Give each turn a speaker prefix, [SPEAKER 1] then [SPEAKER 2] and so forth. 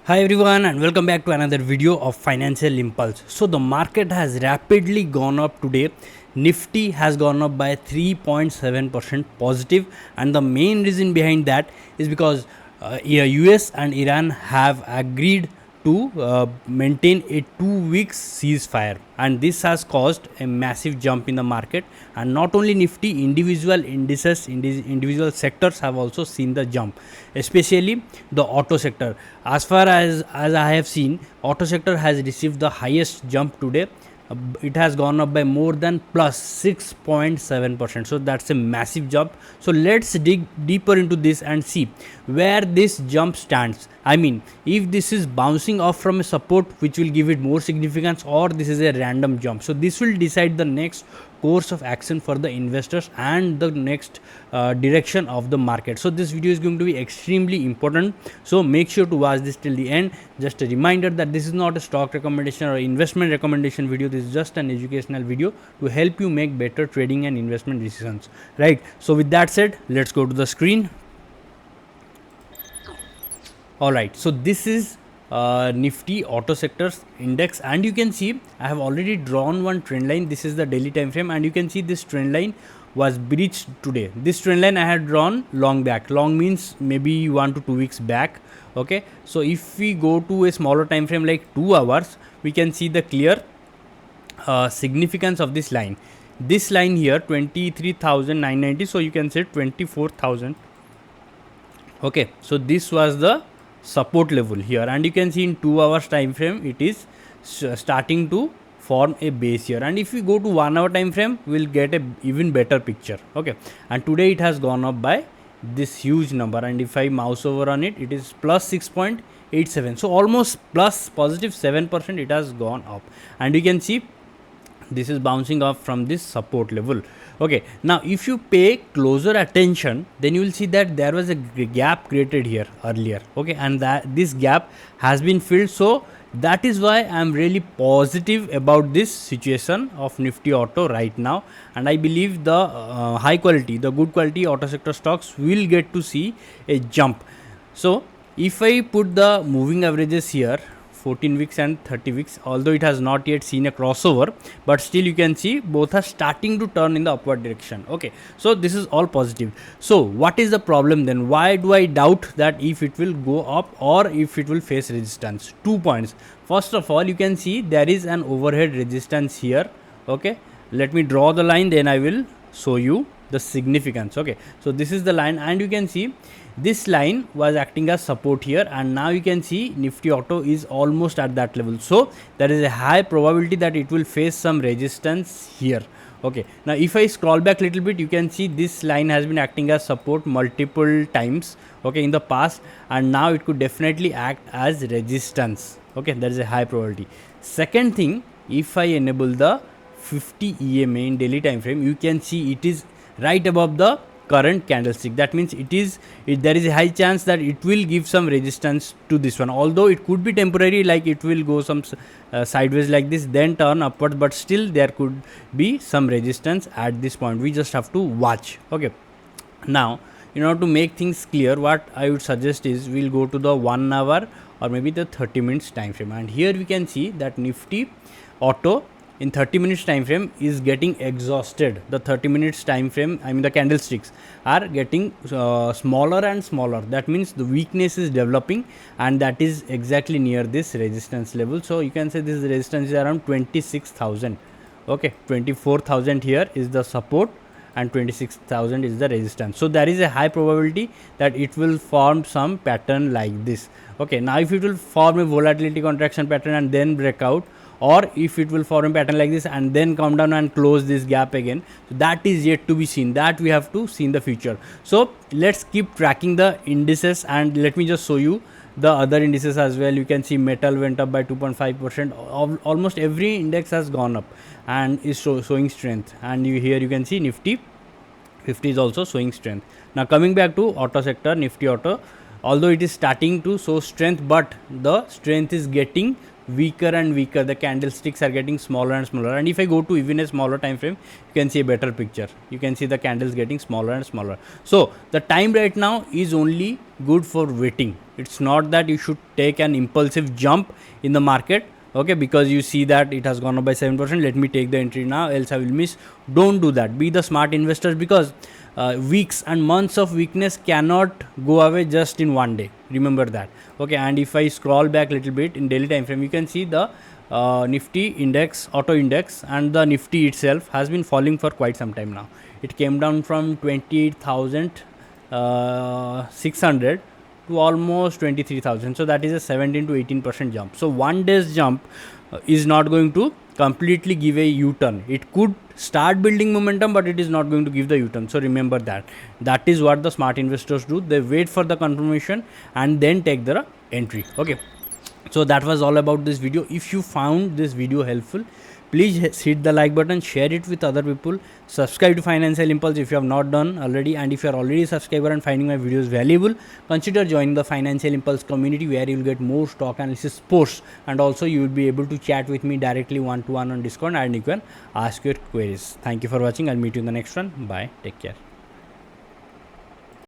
[SPEAKER 1] Hi everyone and welcome back to another video of Financial Impulse. So the market has rapidly gone up today. Nifty has gone up by 3.7% positive, and the main reason behind that is because US and Iran have agreed to maintain a 2 weeks ceasefire, and this has caused a massive jump in the market. And not only Nifty, individual indices, individual sectors have also seen the jump, especially the auto sector. As far as I have seen, auto sector has received the highest jump today. It has gone up by more than plus 6.7%, so that's a massive jump. So let's dig deeper into this and see where this jump stands. I mean, if this is bouncing off from a support which will give it more significance, or this is a random jump. So this will decide the next course of action for the investors and the next direction of the market. So this video is going to be extremely important, so make sure to watch this till the end. Just a reminder that this is not a stock recommendation or investment recommendation video. This is just an educational video to help you make better trading and investment decisions, right? So with that said, let's go to the screen. Alright, so this is Nifty Auto Sectors Index, and you can see I have already drawn one trend line. This is the daily time frame, and you can see this trend line was breached today. This trend line I had drawn long back. Long means maybe 1 to 2 weeks back. Okay, so if we go to a smaller time frame like 2 hours, we can see the clear significance of this line. This line here 23,990, so you can say 24,000. Okay, so this was the support level here, and you can see in 2 hours time frame it is starting to form a base here. And if we go to 1 hour time frame, we'll get a even better picture. Okay, and today it has gone up by this huge number, and if I mouse over on it, it is plus 6.87, so almost plus positive 7% it has gone up. And you can see this is bouncing off from this support level. Okay, now if you pay closer attention, then you will see that there was a gap created here earlier. Okay, and that this gap has been filled. So that is why I am really positive about this situation of Nifty Auto right now, and I believe the high quality, the good quality auto sector stocks will get to see a jump. So if I put the moving averages here, 14 weeks and 30 weeks, although it has not yet seen a crossover, but still you can see both are starting to turn in the upward direction. Okay, so this is all positive. So what is the problem then? Why do I doubt that if it will go up or if it will face resistance? 2 points. First of all, you can see there is an overhead resistance here. Okay, let me draw the line, then I will show you the significance. Okay, so this is the line, and you can see this line was acting as support here, and now you can see Nifty Auto is almost at that level. So there is a high probability that it will face some resistance here. Okay, now if I scroll back a little bit, you can see this line has been acting as support multiple times, okay, in the past, and now it could definitely act as resistance. Okay, there is a high probability. Second thing, if I enable the 50 EMA in daily time frame, you can see it is right above the current candlestick. That means there is a high chance that it will give some resistance to this one, although it could be temporary, like it will go some sideways like this, then turn upward, but still there could be some resistance at this point. We just have to watch. Okay, now in order to make things clear, what I would suggest is we'll go to the 1 hour or maybe the 30 minutes time frame, and here we can see that Nifty Auto in 30 minutes time frame is getting exhausted. The 30 minutes time frame, I mean the candlesticks are getting smaller and smaller. That means the weakness is developing, and that is exactly near this resistance level. So you can say this resistance is around 26,000. Okay, 24,000 here is the support and 26,000 is the resistance. So there is a high probability that it will form some pattern like this. Okay, now if it will form a volatility contraction pattern and then break out, or if it will form a pattern like this and then come down and close this gap again, so that is yet to be seen. That we have to see in the future. So let's keep tracking the indices, and let me just show you the other indices as well. You can see metal went up by 2.5%. Almost every index has gone up and is showing strength. And here you can see Nifty 50 is also showing strength. Now coming back to auto sector, Nifty Auto, although it is starting to show strength, but the strength is getting weaker and weaker. The candlesticks are getting smaller and smaller, and if I go to even a smaller time frame, you can see a better picture. You can see the candles getting smaller and smaller. So the time right now is only good for waiting. It's not that you should take an impulsive jump in the market, okay, because you see that it has gone up by 7%, let me take the entry now, else I will miss. Don't do that. Be the smart investors, because weeks and months of weakness cannot go away just in one day. Remember that, okay. And if I scroll back a little bit in daily time frame, you can see the Nifty index, auto index, and the Nifty itself has been falling for quite some time now. It came down from 28,600 to almost 23,000. So that is a 17 to 18% jump. So one day's jump is not going to completely give a U-turn. It could start building momentum, but it is not going to give the U-turn. So remember that. That is what the smart investors do. They wait for the confirmation and then take the entry. Okay. So that was all about this video. If you found this video helpful, please hit the like button, share it with other people, subscribe to Financial Impulse if you have not done already, and if you are already a subscriber and finding my videos valuable, consider joining the Financial Impulse community, where you will get more stock analysis posts, and also you will be able to chat with me directly one-to-one on Discord, and you can ask your queries. Thank you for watching. I'll meet you in the next one. Bye. Take care.